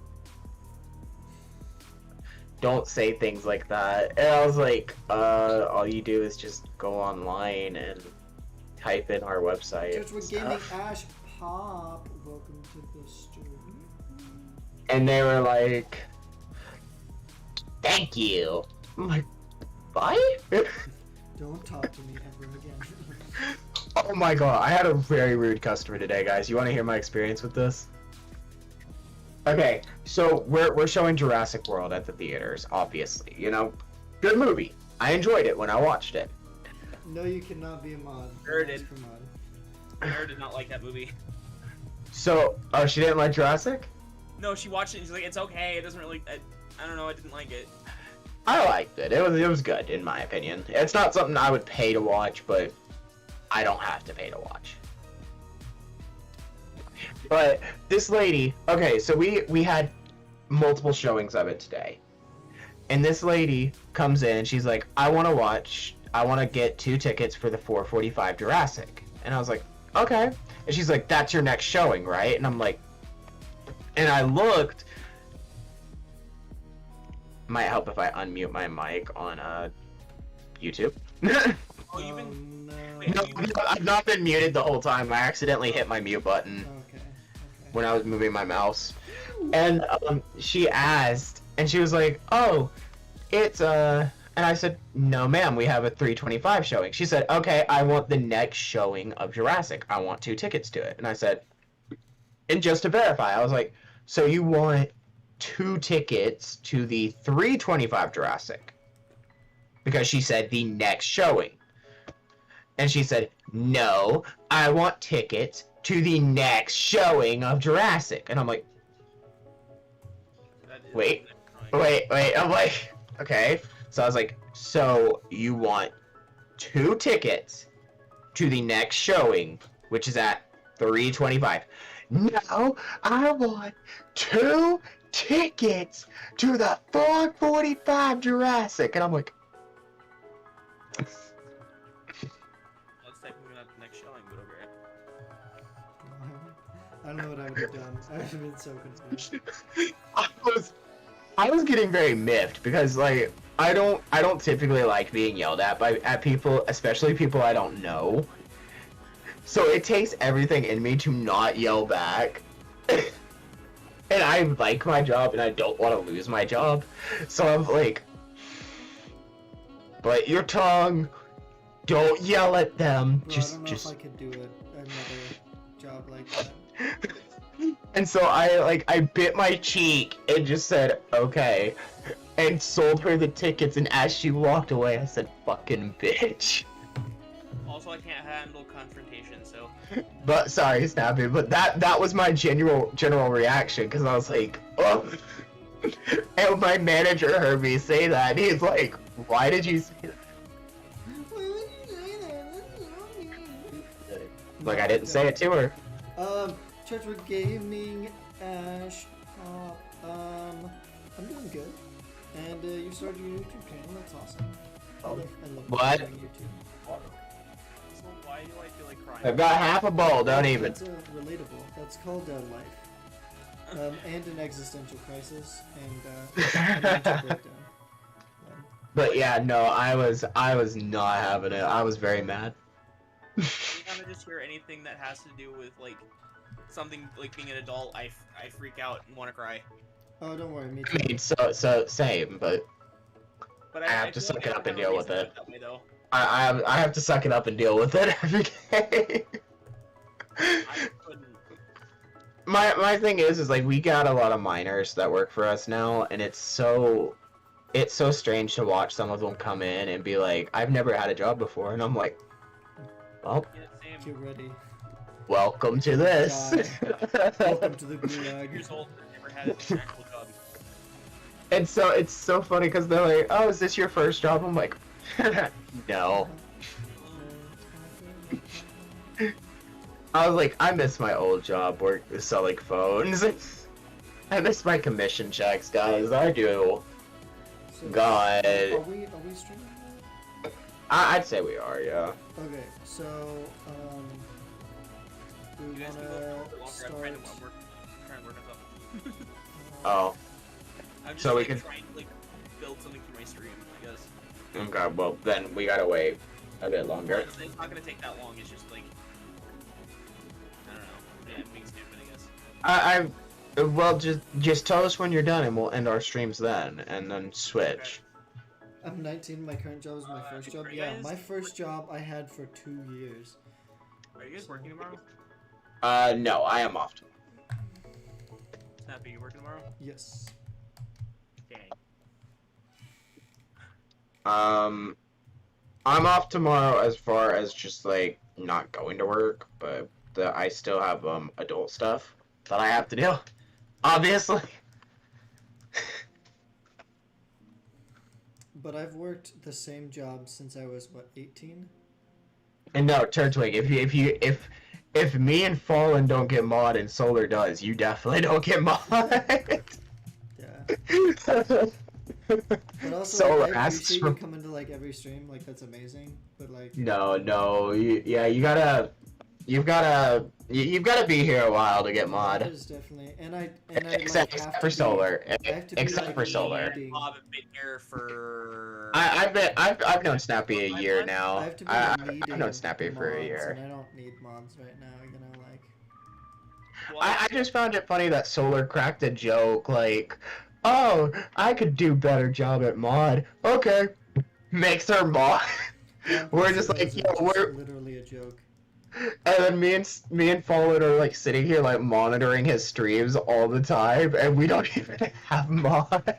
Don't say things like that." And I was like, all you do is just go online and type in our website. Church and with Gaming stuff." Ash Pop, welcome to the stream. And they were like, "Thank you." I'm like, "Bye?" Don't talk to me ever again. Oh my god, I had a very rude customer today, guys. You want to hear my experience with this? Okay, so we're showing Jurassic World at the theaters, obviously. You know, good movie. I enjoyed it when I watched it. No, you cannot be a mod. Sure Mods did. for mod. Mara did not like that movie. So, oh, she didn't like Jurassic? No, she watched it and she's like, it's okay. It doesn't really. I don't know. I didn't like it. I liked it. It was good, in my opinion. It's not something I would pay to watch, but I don't have to pay to watch. But this lady, okay, so we had multiple showings of it today. And this lady comes in and she's like, I want to get 2 tickets for the 4:45 Jurassic. And I was like, okay. And she's like, that's your next showing, right? And I'm like, and I looked. Might help if I unmute my mic on YouTube. Oh, you've been. No. No, I've not been muted the whole time. I accidentally hit my mute button Okay. when I was moving my mouse. And she asked, and she was like, oh, it's and I said, no ma'am, we have a 3:25 showing. She said, okay, I want the next showing of Jurassic. I want 2 tickets to it. And I said, and just to verify, I was like, so you want 2 tickets to the 3:25 Jurassic? Because she said the next showing. And she said, no, I want tickets to the next showing of Jurassic. And I'm like, wait. I'm like, okay. So I was like, so you want 2 tickets to the next showing, which is at 3:25. No, I want 2 tickets to the 4:45 Jurassic. And I'm like, That's technically not the next showing, but okay. I don't know what I would have done. I would have been so confused. I was getting very miffed because like I don't typically like being yelled at people, especially people I don't know. So it takes everything in me to not yell back. And I like my job and I don't want to lose my job. So I'm like, bite your tongue. Don't yell at them. Bro, I don't know if I could do another job like that. And so I bit my cheek and just said, okay, and sold her the tickets, and as she walked away, I said, fucking bitch. Also, I can't handle confrontation, so. But, sorry, Snappy, but that was my general reaction, because I was like, oh. And my manager heard me say that, and he's like, why did you say that? Like, I didn't say it to her. Church with Gaming Ash Pop. I'm doing good. And you started your YouTube channel. That's awesome. I love What? doing YouTube. So why do I feel like crying? I've got half a bowl, don't even. That's relatable. That's called life. And an existential crisis and a mental breakdown. But yeah, no, I was not having it. I was very mad. Every time I just hear anything that has to do with like something like being an adult, I freak out and want to cry. Oh, don't worry, me I too. mean, so same, but But I have to feel suck like it up and never deal with reason it. that way, though. I have to suck it up and deal with it every day. I couldn't. My thing is like we got a lot of minors that work for us now, and it's so strange to watch some of them come in and be like, I've never had a job before, and I'm like, well, Yeah, same. Get ready. welcome to this. Welcome to the gulag. Years old, never had an actual job. And so it's so funny because they're like, "Oh, is this your first job?" I'm like, "No." I was like, I miss my old job selling phones. I miss my commission checks, guys. I do. So, God. Are we streaming now? I'd say we are, yeah. Okay, so we You guys can go wanna for a longer. I'm start. trying to work us up. Oh, I'm just So we like, can- trying to like build something for my stream, I guess. okay. Well, then we gotta wait a bit longer. It's not gonna take that long. It's just like I don't know. Yeah, being stupid, I guess. Well, just tell us when you're done, and we'll end our streams then, and then switch. I'm 19. My current job is my first job. are you Yeah, guys- my first job I had for 2 years. Are you guys working tomorrow? No, I am off. Snappy, you working tomorrow? Yes. Dang. I'm off tomorrow as far as just like not going to work, but I still have adult stuff that I have to do. Obviously. But I've worked the same job since I was what, 18? And no, Turtwig, if me and Fallen don't get mod and Solar does, you definitely don't get mod. Yeah. But also, Solar like, I asks appreciate for you coming to like every stream. Like that's amazing. But like. No, you've gotta be here a while to get That mod. is definitely, and I Except like, have for to Solar. I have to be, Except like, for Solar. leading. Bob have been here for. I've known Snappy a year now. I have to be I've leading known Snappy for a mods, year. and I don't need mods right now. You know, like. Well, I just found it funny that Solar cracked a joke like, "Oh, I could do better job at mod." Okay, makes her mod. We're just like, Those yo, are we're, literally a joke. and then me and Fallen are like sitting here like monitoring his streams all the time, and we don't even have mod.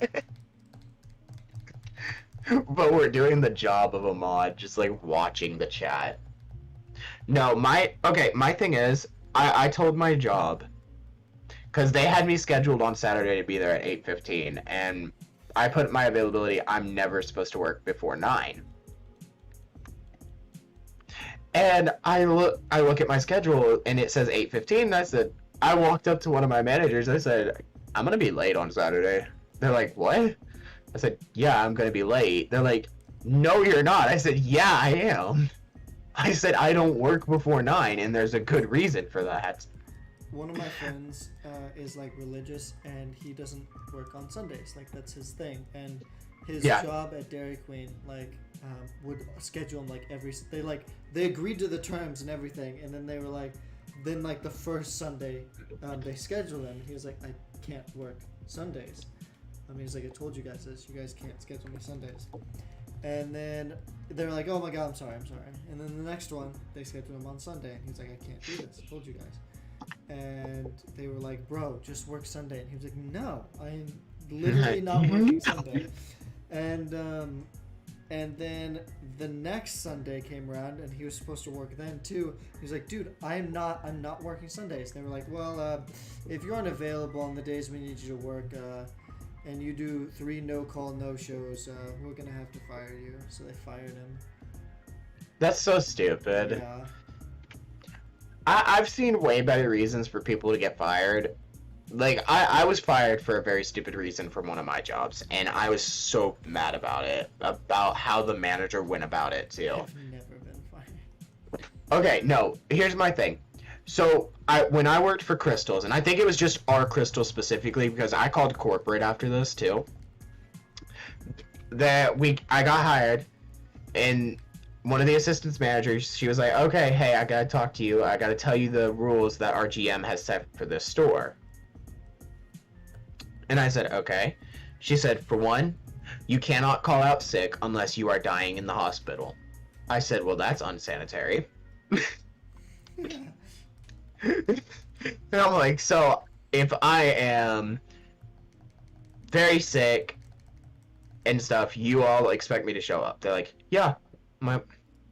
But we're doing the job of a mod, just like watching the chat. No, my thing is, I told my job, because they had me scheduled on Saturday to be there at 8:15, and I put my availability, I'm never supposed to work before 9. And I look at my schedule, and it says 8:15, and I walked up to one of my managers, I said, "I'm gonna be late on Saturday." They're like, "What?" I said, "Yeah, I'm gonna be late." They're like, "No, you're not." I said, "Yeah, I am." I said, "I don't work before 9, and there's a good reason for that." One of my friends is like religious, and he doesn't work on Sundays. Like that's his thing. And his Yeah. job at Dairy Queen, like, would schedule him like they agreed to the terms and everything, and then they were like, then like the first Sunday, they scheduled him, and he was like, "I can't work Sundays." I mean, he's like, "I told you guys this. You guys can't schedule me Sundays." And then they were like, "Oh my God, I'm sorry." And then the next one, they scheduled him on Sunday, and he was like, "I can't do this. I told you guys." And they were like, "Bro, just work Sunday." And he was like, "No, I'm literally not working Sunday." And then the next Sunday came around, and he was supposed to work then too. He was like, "Dude, I'm not working Sundays." And they were like, "Well, if you're unavailable on the days we need you to work, and you do 3 no-call, no-shows, we're gonna have to fire you." So they fired him. That's so stupid. Yeah. I've seen way better reasons for people to get fired. Like, I was fired for a very stupid reason from one of my jobs, and I was so mad about it, about how the manager went about it, too. I've never been fired. Okay, no, here's my thing. So, when I worked for Crystals, and I think it was just our Crystal specifically, because I called corporate after this, too. I got hired, and one of the assistants managers, she was like, "Okay, hey, I gotta talk to you. I gotta tell you the rules that our GM has set for this store." And I said, "Okay." She said, "For one, you cannot call out sick unless you are dying in the hospital." I said, "Well, that's unsanitary." And I'm like, "So, if I am very sick and stuff, you all expect me to show up?" They're like, "Yeah." I'm like,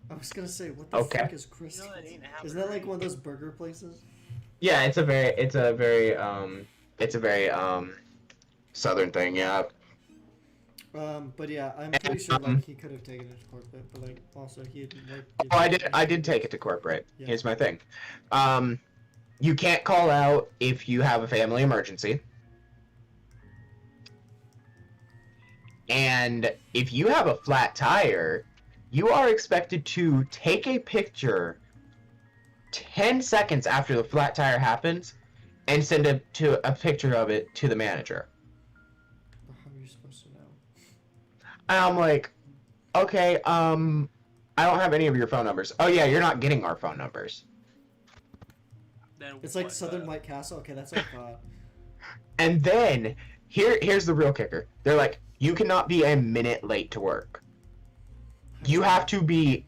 I was gonna say, what the Okay. fuck is Crystal? You know that ain't happening, Isn't that like right? one of those burger places? Yeah, it's a very southern thing. Yeah. But yeah, I'm pretty sure like he could have taken it to corporate, but like also he had like. Oh, I did take it to corporate. Yeah. Here's my thing. You can't call out if you have a family emergency. And if you have a flat tire, you are expected to take a picture 10 seconds after the flat tire happens and send a picture of it to the manager. How are you supposed to know? And I'm like, okay, I don't have any of your phone numbers. Oh yeah, you're not getting our phone numbers. Then It's like what, Southern White Castle. Okay, that's what I thought. And then here's the real kicker. They're like, you cannot be a minute late to work. You have to be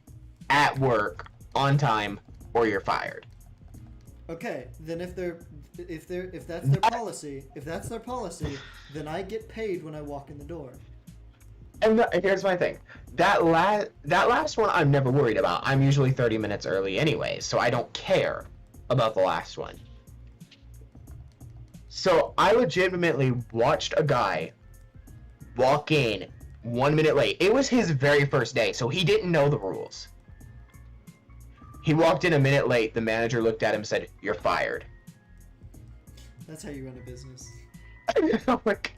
at work on time or you're fired. Okay, then if that's their policy, then I get paid when I walk in the door. And here's my thing. That last one I'm never worried about. I'm usually 30 minutes early anyway, so I don't care about the last one. So I legitimately watched a guy walk in 1 minute late. It was his very first day, so he didn't know the rules. He walked in a minute late. The manager looked at him and said, "You're fired." That's how you run a business. I'm like,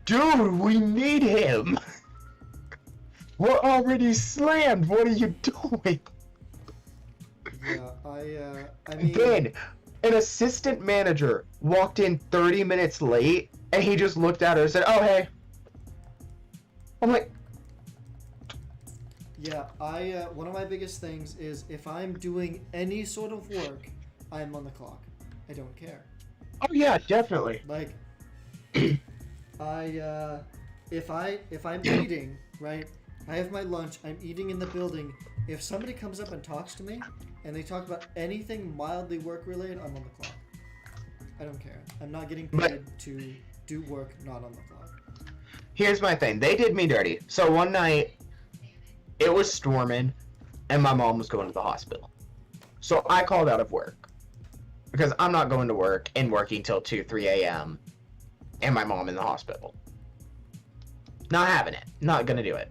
dude, we need him. We're already slammed. What are you doing? Yeah, I mean. Then, an assistant manager walked in 30 minutes late, and he just looked at her and said, "Oh, hey." I'm like, Yeah, one of my biggest things is if I'm doing any sort of work, I'm on the clock. I don't care. oh yeah, definitely. Like, if I'm eating, right? I have my lunch. I'm eating in the building. If somebody comes up and talks to me, and they talk about anything mildly work related, I'm on the clock. I don't care. I'm not getting paid to do work not on the clock. Here's my thing. They did me dirty. So one night, it was storming, and my mom was going to the hospital. So I called out of work. Because I'm not going to work and working till 2, 3 a.m. and my mom in the hospital. Not having it. Not gonna do it.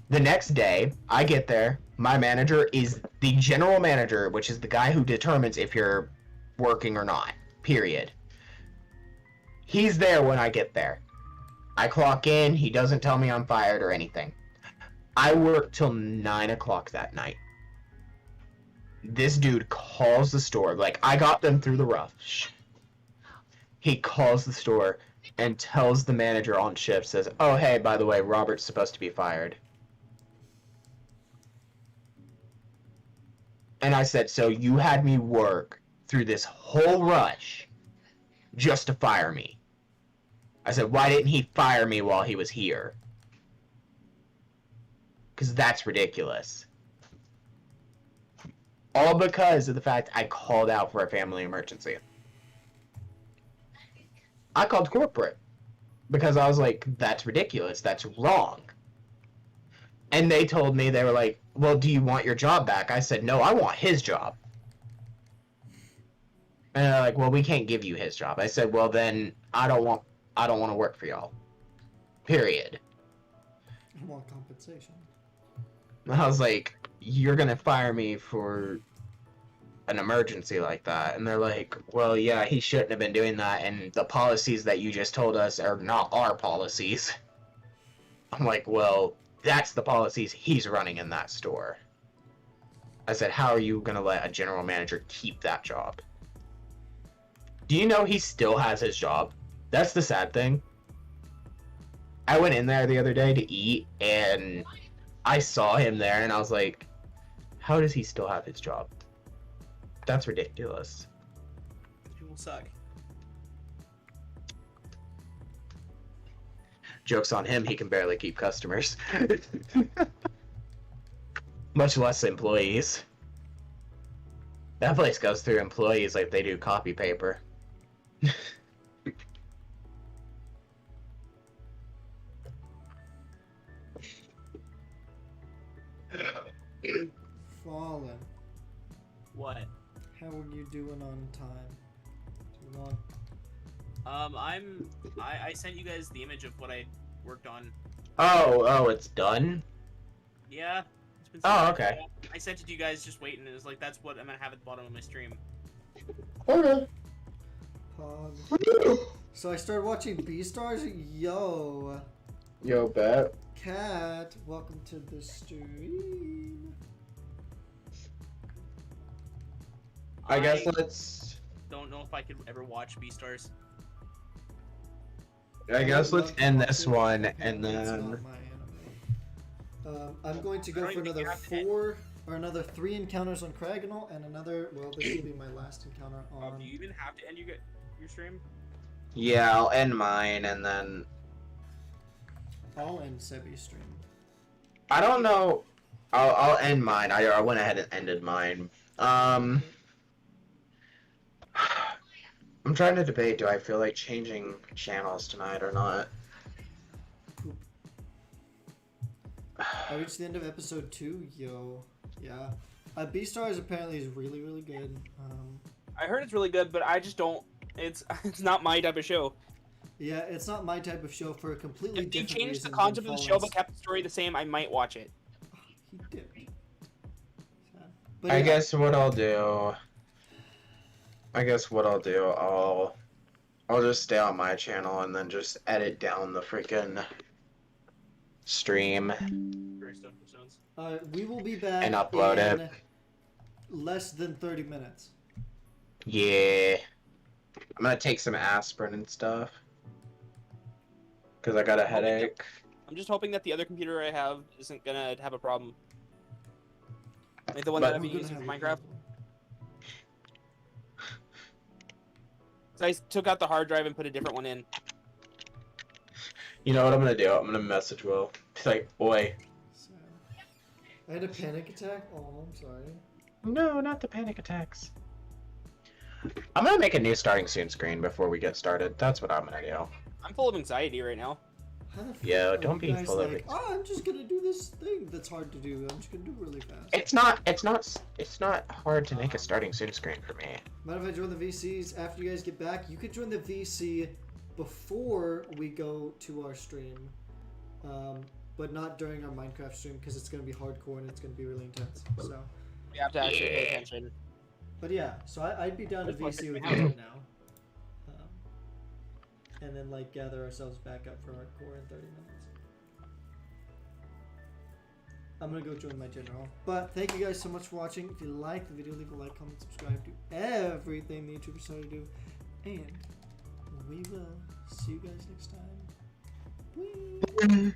The next day, I get there. My manager is the general manager, which is the guy who determines if you're working or not. Period. He's there when I get there. I clock in. He doesn't tell me I'm fired or anything. I work till 9 o'clock that night. This dude calls the store. Like, I got them through the rush. He calls the store and tells the manager on shift, says, "Oh, hey, by the way, Robert's supposed to be fired." And I said, "So you had me work through this whole rush just to fire me?" I said, "Why didn't he fire me while he was here?" Because that's ridiculous. All because of the fact I called out for a family emergency. I called corporate because I was like, that's ridiculous. That's wrong. And they told me, they were like, "Well, do you want your job back?" I said, "No, I want his job." And they're like, "Well, we can't give you his job." I said, "Well, then I don't want to work for y'all. Period." I want compensation. And I was like, "You're gonna fire me for an emergency like that?" And they're like, "Well, yeah, he shouldn't have been doing that, and the policies that you just told us are not our policies." I'm like, "Well, that's the policies he's running in that store." I said, "How are you gonna let a general manager keep that job?" Do you know he still has his job? That's the sad thing. I went in there the other day to eat, and I saw him there, and I was like, how does he still have his job? That's ridiculous. People suck. Joke's on him, he can barely keep customers. Much less employees. That place goes through employees like they do copy paper. Colin, What? how are you doing on time? Too long. I sent you guys the image of what I worked on. Oh, it's done? Yeah. It's been Oh, sent. okay. I sent it to you guys just waiting, and it was like, that's what I'm gonna have at the bottom of my stream. Okay. Pog. So I started watching Beastars. Yo. Yo, bet. Cat, welcome to the stream. I guess let's... Don't know if I could ever watch Beastars. I guess let's end this one, and It's then... not my anime. I'm going to go I for don't even another think you have to 4 or another 3 encounters on Cragonal and another. Well, this will be my last encounter on. Do you even have to end your stream? Yeah, I'll end mine, and then... I'll end Sebi's stream. I don't know... I'll end mine. I went ahead and ended mine. I'm trying to debate, do I feel like changing channels tonight or not? I reached the end of episode 2. Yo, yeah. Beastars apparently is really, really good. I heard it's really good, but I just don't. It's not my type of show. Yeah, it's not my type of show for a completely If they different changed the reason concept than of the show but Fallen's. kept the story the same, I might watch it. Oh, he did. Sad. But I yeah, guess what I'll do... I'll just stay on my channel and then just edit down the freaking stream. we will be back And upload in it. less than 30 minutes. Yeah. I'm gonna take some aspirin and stuff. Because I got a headache. I'm just hoping that the other computer I have isn't gonna have a problem. Like the one But- that I've been We're using for gonna have a Minecraft. problem. So I took out the hard drive and put a different one in. You know what I'm gonna do? I'm gonna message Will. He's like, boy. So, I had a panic attack. Oh, I'm sorry. No, not the panic attacks. I'm gonna make a new starting soon screen before we get started. That's what I'm gonna do. I'm full of anxiety right now. How the fuck Yo, are don't you be guys full of like, it. oh, I'm just gonna do this thing that's hard to do. I'm just gonna do it really fast. It's not hard to make a starting soon screen for me. Mind if I join the VCs after you guys get back? You could join the VC before we go to our stream, but not during our Minecraft stream because it's gonna be hardcore and it's gonna be really intense. So, We have to actually pay attention. but yeah, so I'd be down to That's VC what with you right now, and then like gather ourselves back up for hardcore in 30 minutes. I'm gonna go join my general. But thank you guys so much for watching. If you like the video, leave a like, comment, subscribe, do everything the YouTubers try to do. And we will see you guys next time. Bye.